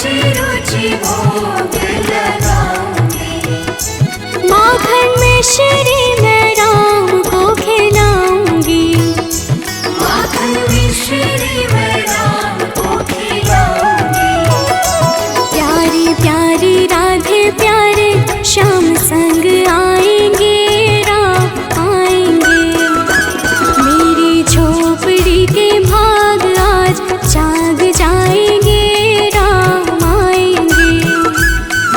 रुचि रुचि भोग लगाऊंगी। माखन में श्री मैं राम को खिलाऊंगी। माखन में श्री मैं राम को खिलाऊंगी। प्यारी प्यारी राधे प्यारे श्याम संग आएंगे, राम आएंगे। मेरी झोपड़ी के भाग आज जाग जाएंगे, राम आएंगे।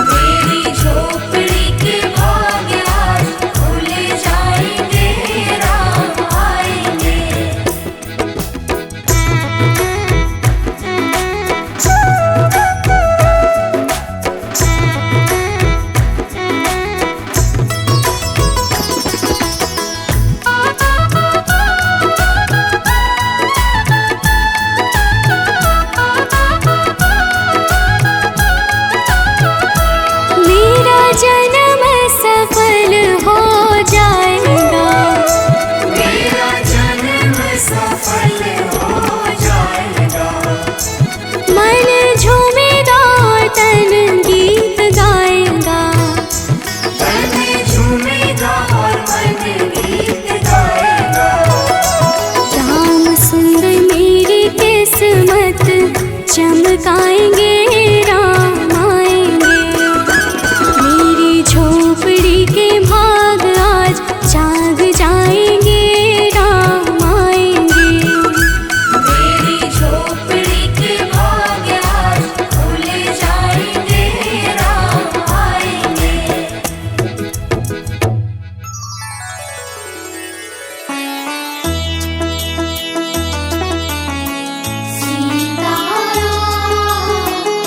मेरी झोपड़ी के भाग आज खुल जाएंगे, राम आएंगे। मेरा जन्म सफल हो जाएगा। मेरा जन्म सफल हो जाएगा। मन झूमेगा और तन गीत गाएगा। तन झूमेगा और मन गीत गाएगा। राम सुंदर मेरी किस्मत चमकाएंगे, राम आएंगे। मेरी झोपड़ी के भाग आज जाग जाएंगे, राम आएंगे। मेरी झोपड़ी के भाग आज खुल जाएंगे, राम आएंगे। सीताराम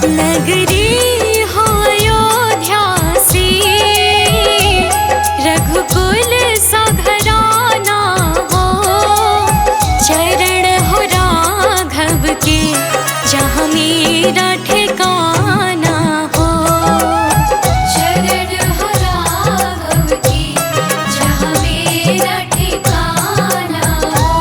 नगरी हो अयोध्या से, रघुकुल सा घराना हो, चरण हो राघव के जहाँ मेरा ठिकाना हो। शरण हो राघव की जहाँ मेरा ठिकाना हो।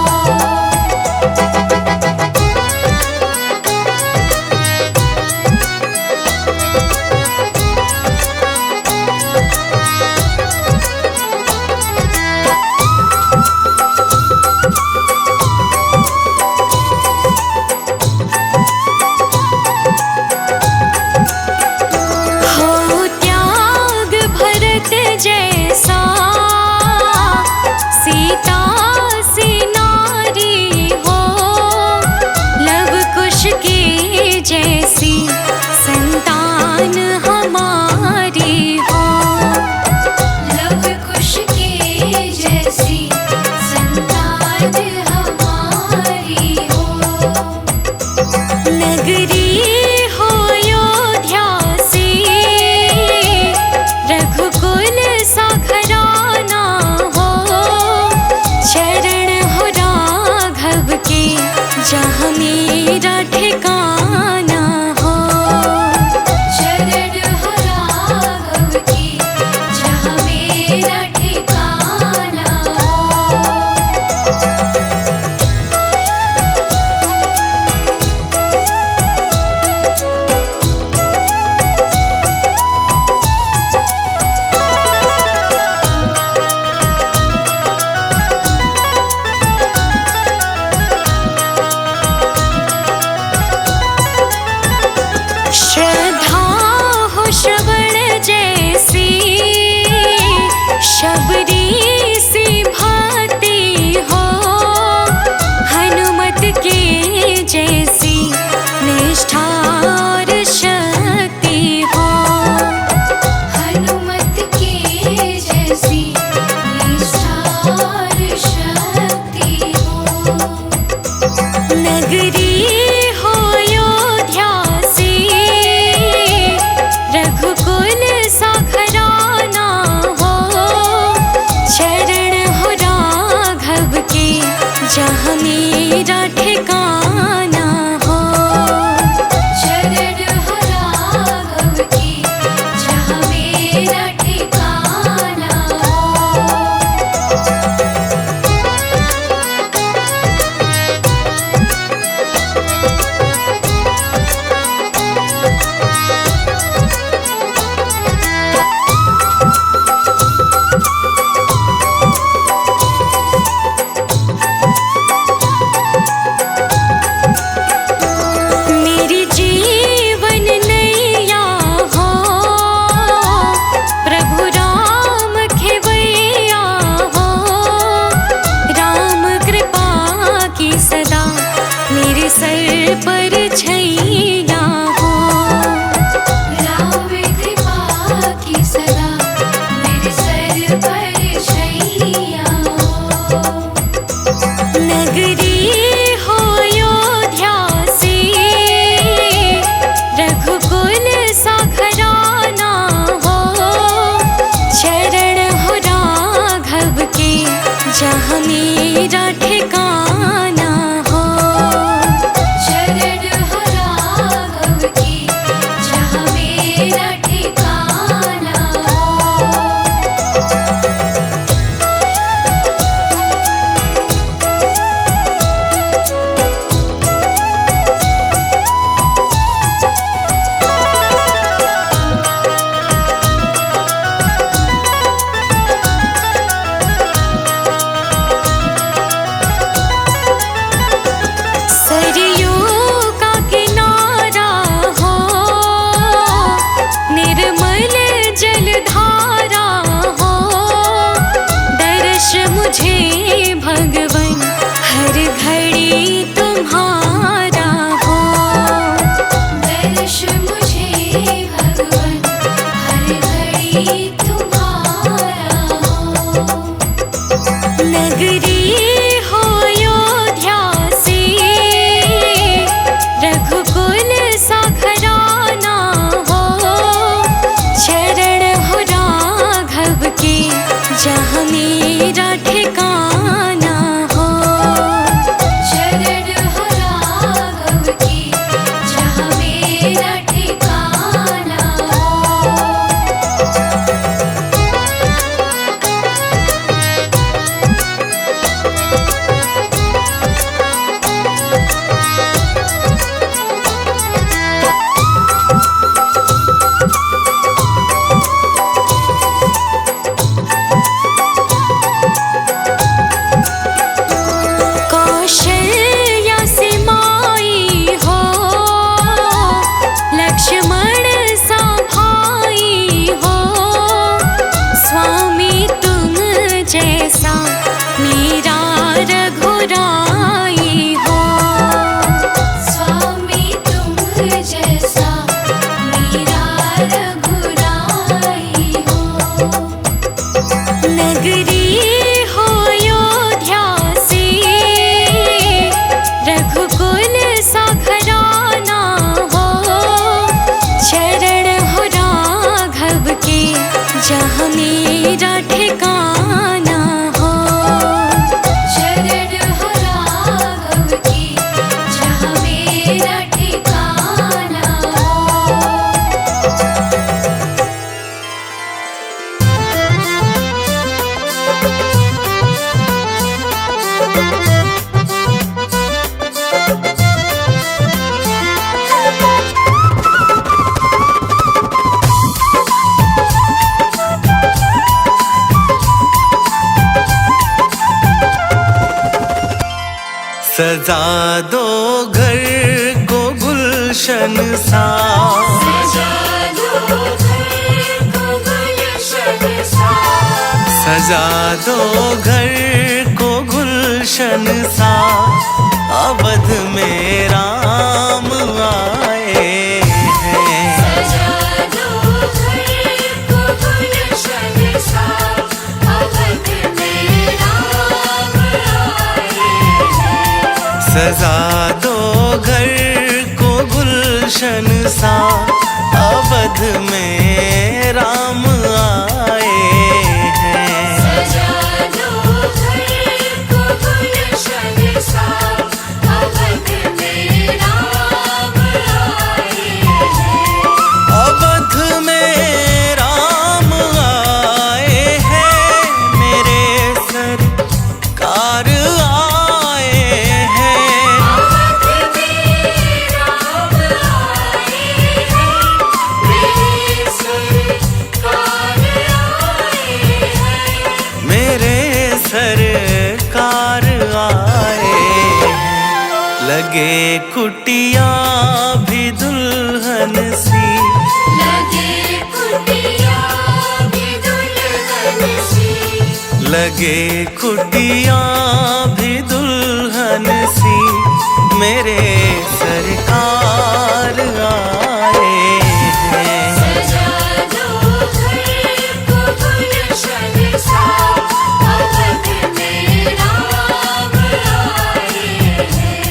सजा दो घर को गुलशन सा, सजा दो घर को गुलशन सा, सजा दो घर को गुलशन सा। अवध में राम आए हैं। सजा दो घर को गुलशन सा, अवध में राम आए हैं। सजा दो घर को गुलशन सा, अवध में राम आए हैं। सजा दो घर को गुलशन सा, अवध में राम आए हैं। अवध में राम आए हैं, मेरे सरकार आए हैं। अवध में राम आए हैं, मेरे सरकार आए हैं। मेरे सरकार आए हैं। लगे कुटिया भी दुल्हन सी, लगे कुटिया भी दुल्हन सी, लगे कुटिया भी दुल्हन सी। मेरे सरकार आए हैं। सजा दो घर को गुलशन सा, अवध में राम आए हैं।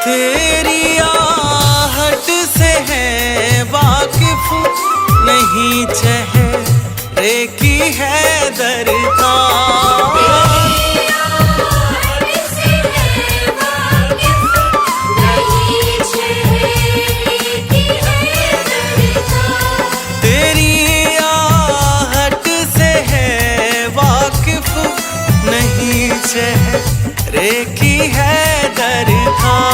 तेरी आहट से है वाकिफ, नहीं चेहरे की है दरकार। से है वाकिफ, नहीं चेहरे की है दरकार। तेरी आहट से है वाकिफ, नहीं चेहरे की है दरकार।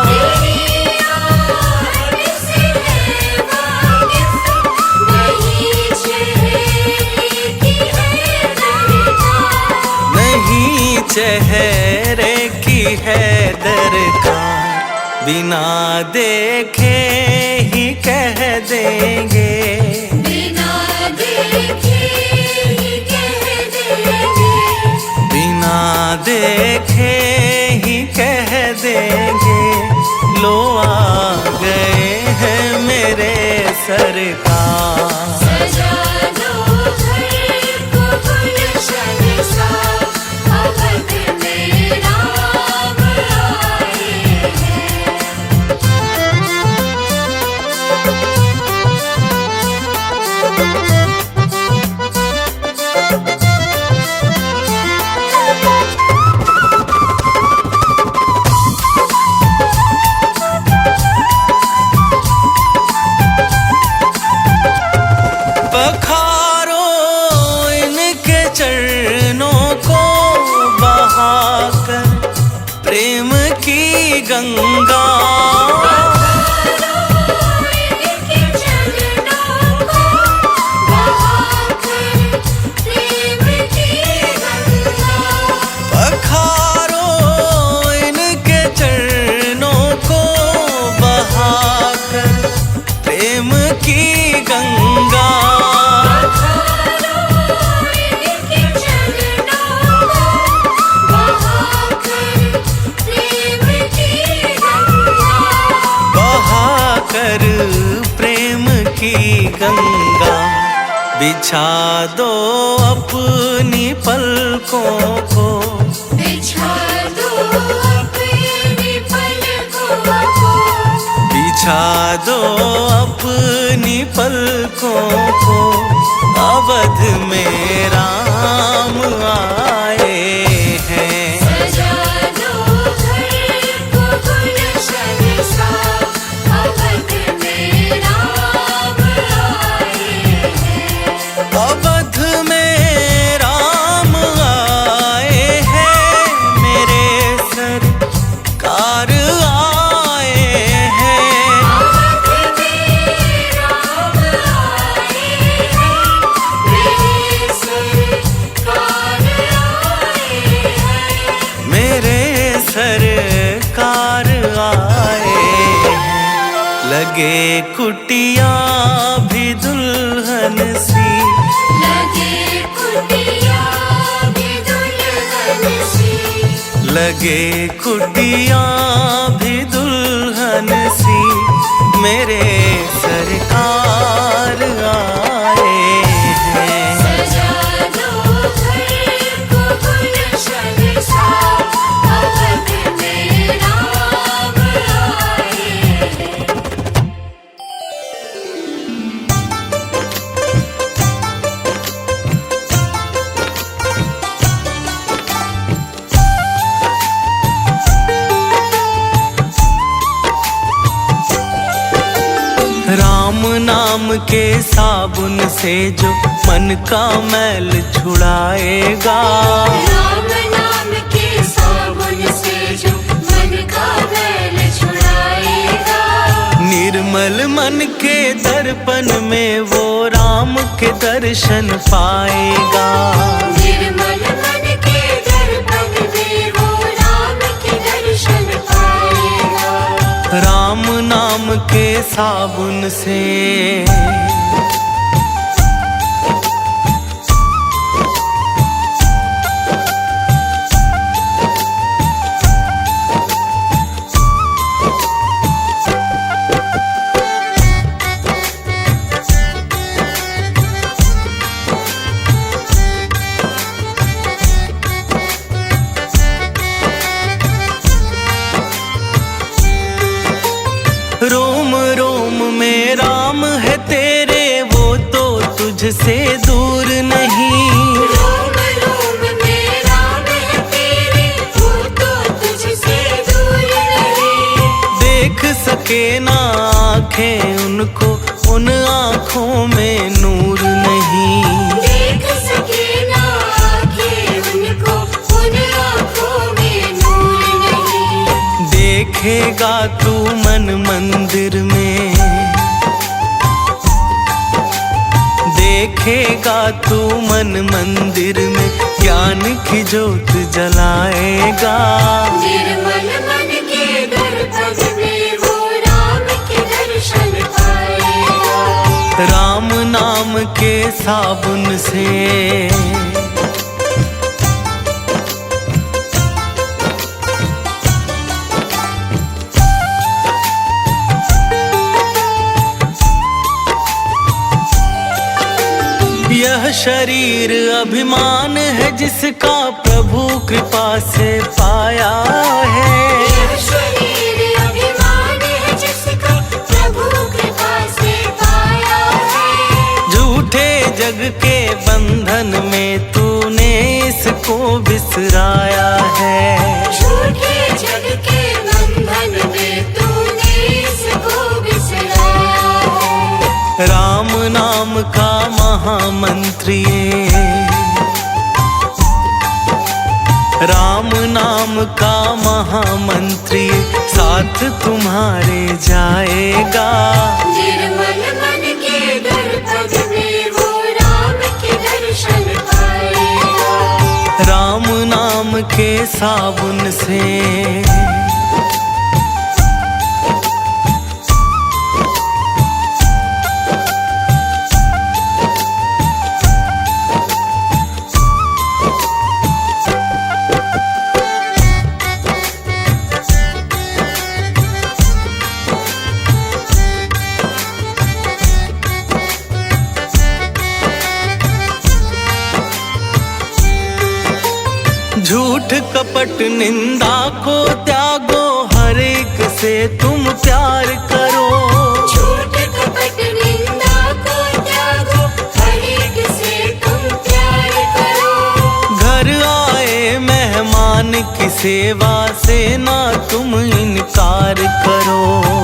तेरी आहट से है वाकिफ, नहीं चेहरे की है दरकार। नहीं चेहरे की है दरकार। बिना देखे ही कह देंगे, बिना देखे ही कह देंगे, बिना देखे ही कह देंगे। लो आ गए हैं मेरे सरकार। सजा दो घर को गुलशन सा, अवध में राम आए हैं। पखारो इनके चरणों को बहाकर प्रेम की गंगा। इनके चरणों को बहाकर प्रेम की गंगा। पखारो इनके चरणों को बहाकर प्रेम की गंगा। इनके चरणों को बहाकर प्रेम की गंगा। बहाकर प्रेम की गंगा। बिछा दो अपनी पलकों को, बिछा दो अपनी पलकों को, बिछा दो अपनी पलकों को। अवध में राम आए हैं। सजा लगे कुटिया भी दुल्हन सी, लगे कुटिया भी दुल्हन सी, लगे कुटिया भी दुल्हन सी, मेरे सरकार आए हैं। सजा दो घर को गुलशन सा, अवध में राम आए हैं। राम नाम के साबुन से जो मन का मैल छुड़ाएगा, राम नाम के साबुन से जो मन का मैल छुड़ाएगा, निर्मल मन के दर्पण में वो राम के दर्शन पाएगा। निर्मल मन के दर्पण में वो राम के दर्शन पाएगा। राम नाम के साबुन से रोम रोम में राम है तेरे, वो तो तुझसे दूर नहीं। रोम रोम में राम है तेरे, वो तो तुझसे दूर नहीं। देख सके ना आँखें उनको, उन आँखों में नूर नहीं। देख सके ना आँखें उनको, उन आँखों में नूर नहीं। देखेगा तू मन मंदिर में, देखेगा तू मन मंदिर में, ज्ञान की ज्योत जलाएगा। निर्मल मन के दर्पण में वो राम के दर्शन पाएगा। राम नाम के साबुन से यह शरीर अभिमान है जिसका प्रभु कृपा से पाया है। यह शरीर अभिमान है जिसका प्रभु कृपा से पाया है। झूठे जग के बंधन में तूने इसको बिसराया है। झूठे जग के बंधन में तूने इसको बिसराया है। राम नाम का महामंत्र ये, राम नाम का महामंत्र ये, साथ तुम्हारे जाएगा। निर्मल मन के दर्पण में वो राम के दर्शन पाएगा। राम नाम के साबुन से झूठ कपट निंदा को त्यागो, हर एक से तुम प्यार करो। झूठ कपट निंदा को त्यागो, हर एक से तुम प्यार करो। घर आए मेहमान की सेवा से ना तुम इनकार करो।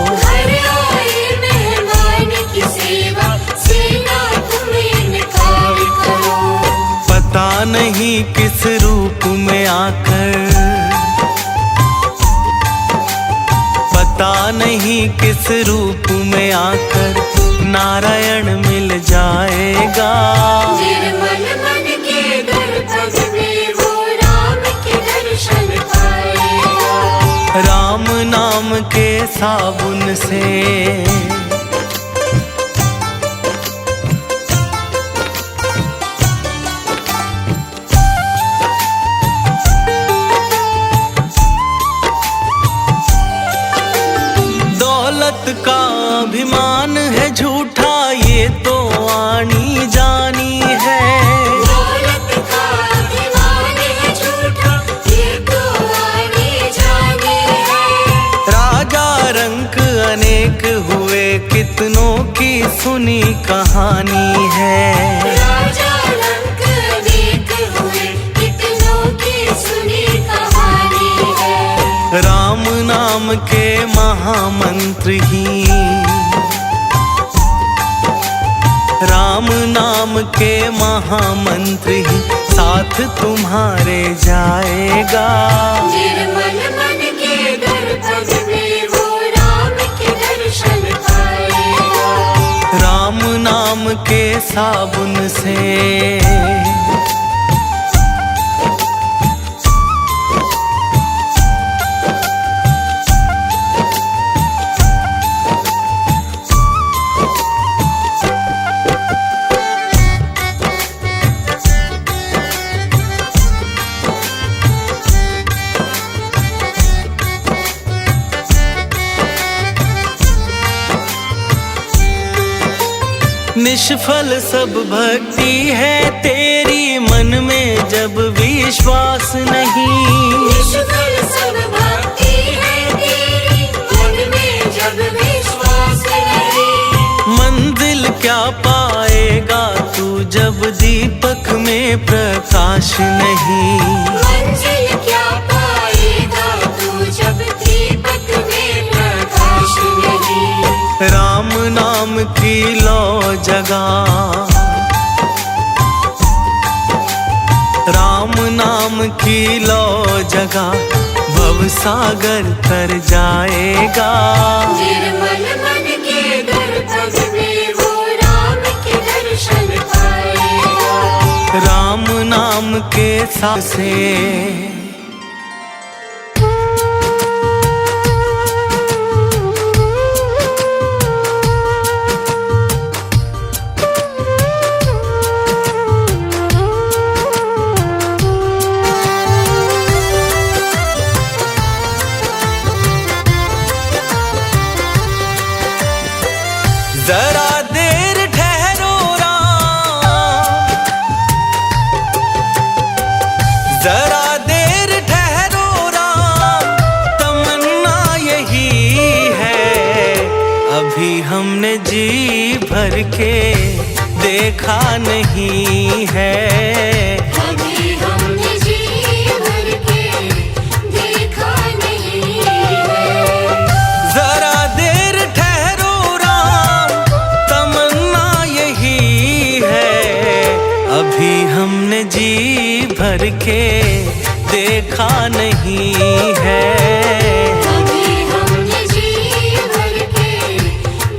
घर आए मेहमान की सेवा से ना तुम इनकार करो। पता नहीं किस रूप में आकर, पता नहीं किस रूप में आकर नारायण मिल जाएगा। निर्मल मन के दर्पण में वो राम के दर्शन पाएगा। राम नाम के साबुन से। दौलत का अभिमान है झूठा, ये तो आनी जानी है। दौलत का अभिमान है झूठा, ये तो आनी जानी है। राजा रंक अनेक हुए, कितनों की सुनी कहानी है। राजा रंक अनेक हुए, कितनों की सुनी कहानी है। राम नाम के महामंत्र ही, राम नाम के महामंत्र ही साथ तुम्हारे जाएगा। निर्मल मन के दर्पण में वो राम के दर्शन पाएगा। राम नाम के साबुन से। निष्फल सब भक्ति है तेरी, मन में जब विश्वास नहीं। निष्फल सब भक्ति है तेरी, मन में जब विश्वास नहीं। मंजिल क्या पाएगा तू जब दीपक में प्रकाश नहीं। मंजिल क्या पाएगा तू जब दीपक में प्रकाश नहीं। राम नाम की लो जगा, राम नाम की लो जगा, भव सागर तर जाएगा। निर्मल मन के दर्पण में वो राम के दर्शन पाएगा। राम नाम के साथ से। जरा देर ठहरो राम, जरा देर ठहरो राम, तमन्ना यही है। अभी हमने जी भर के देखा नहीं है। अभी हमने जी भर के देखा नहीं है। जरा देर ठहरो राम, तमन्ना यही है। अभी हमने जी भर के देखा नहीं है। अभी हमने जी भर के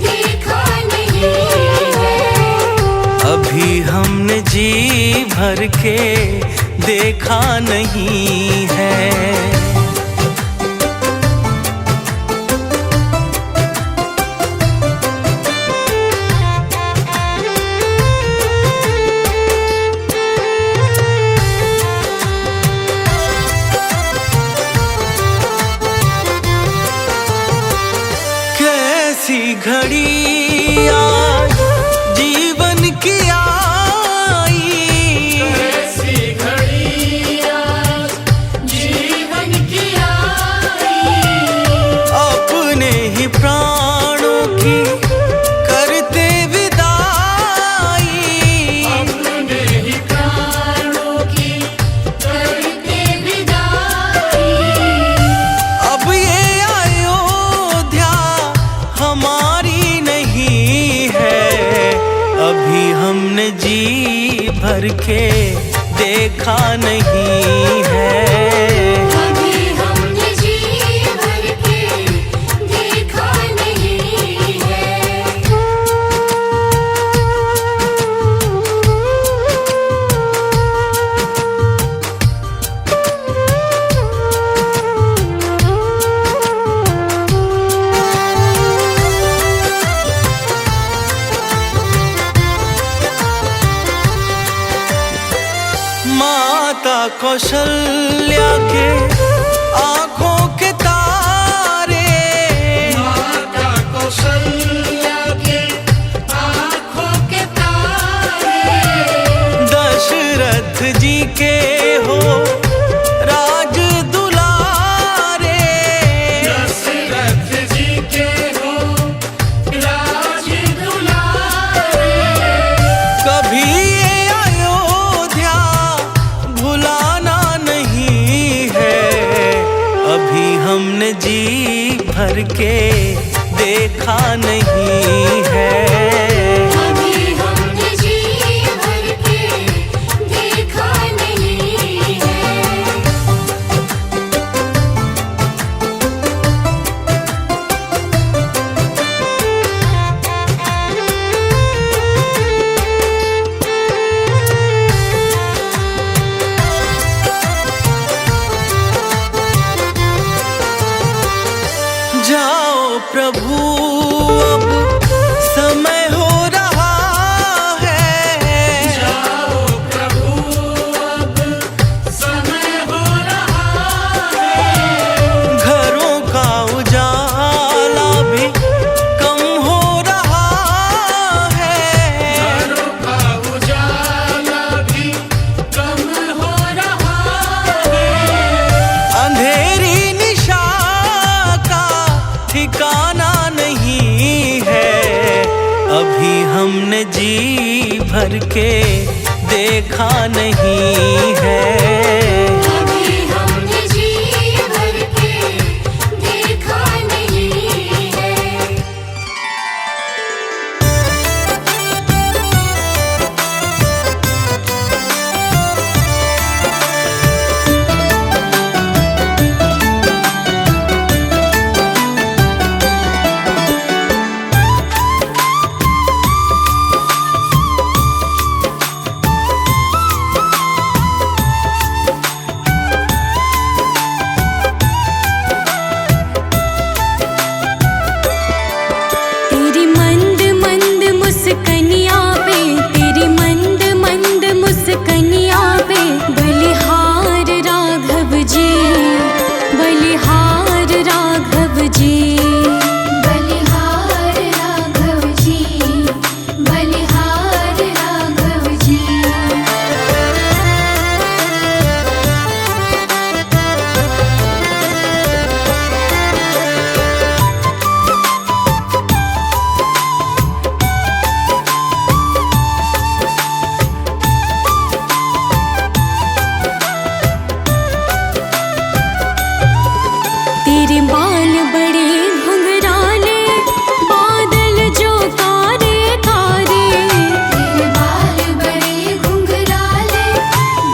देखा नहीं है। अभी हमने जी भर के देखा नहीं है। कैसी घड़ी आज जीवन की आई, ऐसी घड़ी आज जीवन की आई। अपने ही प्राणों की करते विदाई। अपने ही प्राणों की करते विदाई। अब ये अयोध्या हमारी नहीं है। अभी हमने जी भर के देखा नहीं है। अभी हमने जी भर के देखा नहीं है। कौशल्या के आंखों के तारे, माता कौशल्या के आँखों के तारे, दशरथ जी के हो राज दुलारे, दशरथ जी के हो राज दुलारे। कभी ये अयोध्या भुलाना नहीं है, अभी हमने जी भर के देखा नहीं है। अभी हमने जी भर के देखा नहीं है। जाओ प्रभु अब समय हो रहा है, जाओ प्रभु अब समय हो रहा है। घरों का उजाला भी कम हो रहा है, घरों का उजाला भी कम हो रहा है। अंधेरी निशा का ठिकाना नहीं है, अभी हमने जी भर के देखा नहीं है। अभी हमने जी भर के देखा नहीं है। तेरी मंद मंद मुस्कनिया पे, तेरी मंद मंद मुस्कनिया पे, बलिहार राघव जी, बलिहार राघव जी, बलिहार राघव जी, बलिहार राघव जी। तेरे बाल बड़े घुंघराले, बादल जो कारे कारे, तेरे बाल बड़े घुंघराले,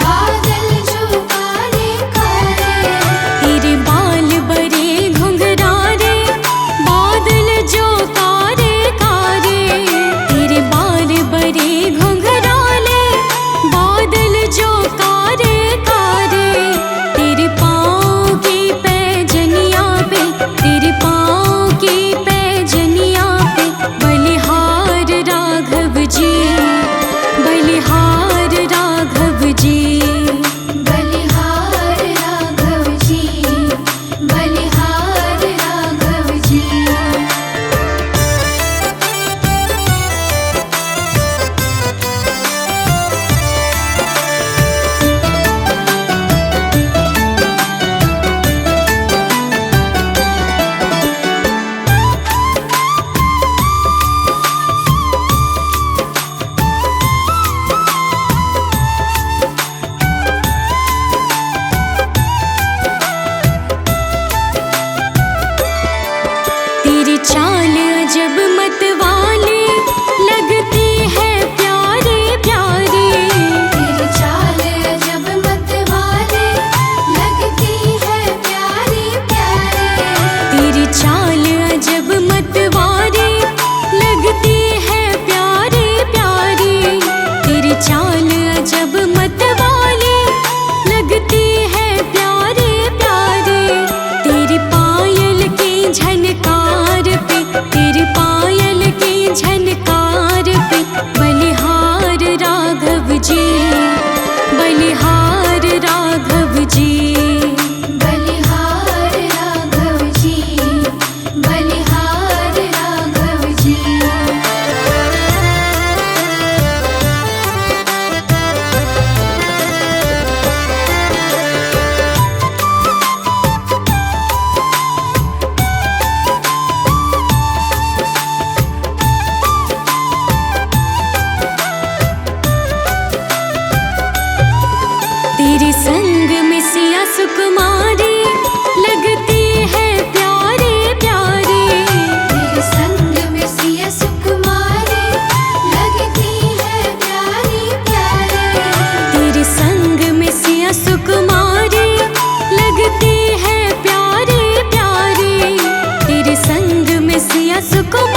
बादल जो काले काले। तेरे बाल बड़े घुंघराले, बादल जो कारे कारे, तेरे बाल बड़े घुंघराले, बादल जो कारे कारे, तेरे पाँव की पैजनिया पे, तेरे पाँव की पैजनिया पे, बलिहार राघव जी, बलिहार राघव जी, बलिहार राघव जी, बलिहार राघव जी। तेरी चाल अजब मतवाले, लगती है प्यारे प्यारे, तेरी चाल अजब मतवाले, लगती है प्यारी प्यारे। तेरी चाल अजब मतवारे, लगती है प्यारे प्यारे, तेरी चाल अजब मतवाले, लगती है प्यारे प्यारे, तेरी पायल के झनकार पे, तेरी पायल के सुकुमार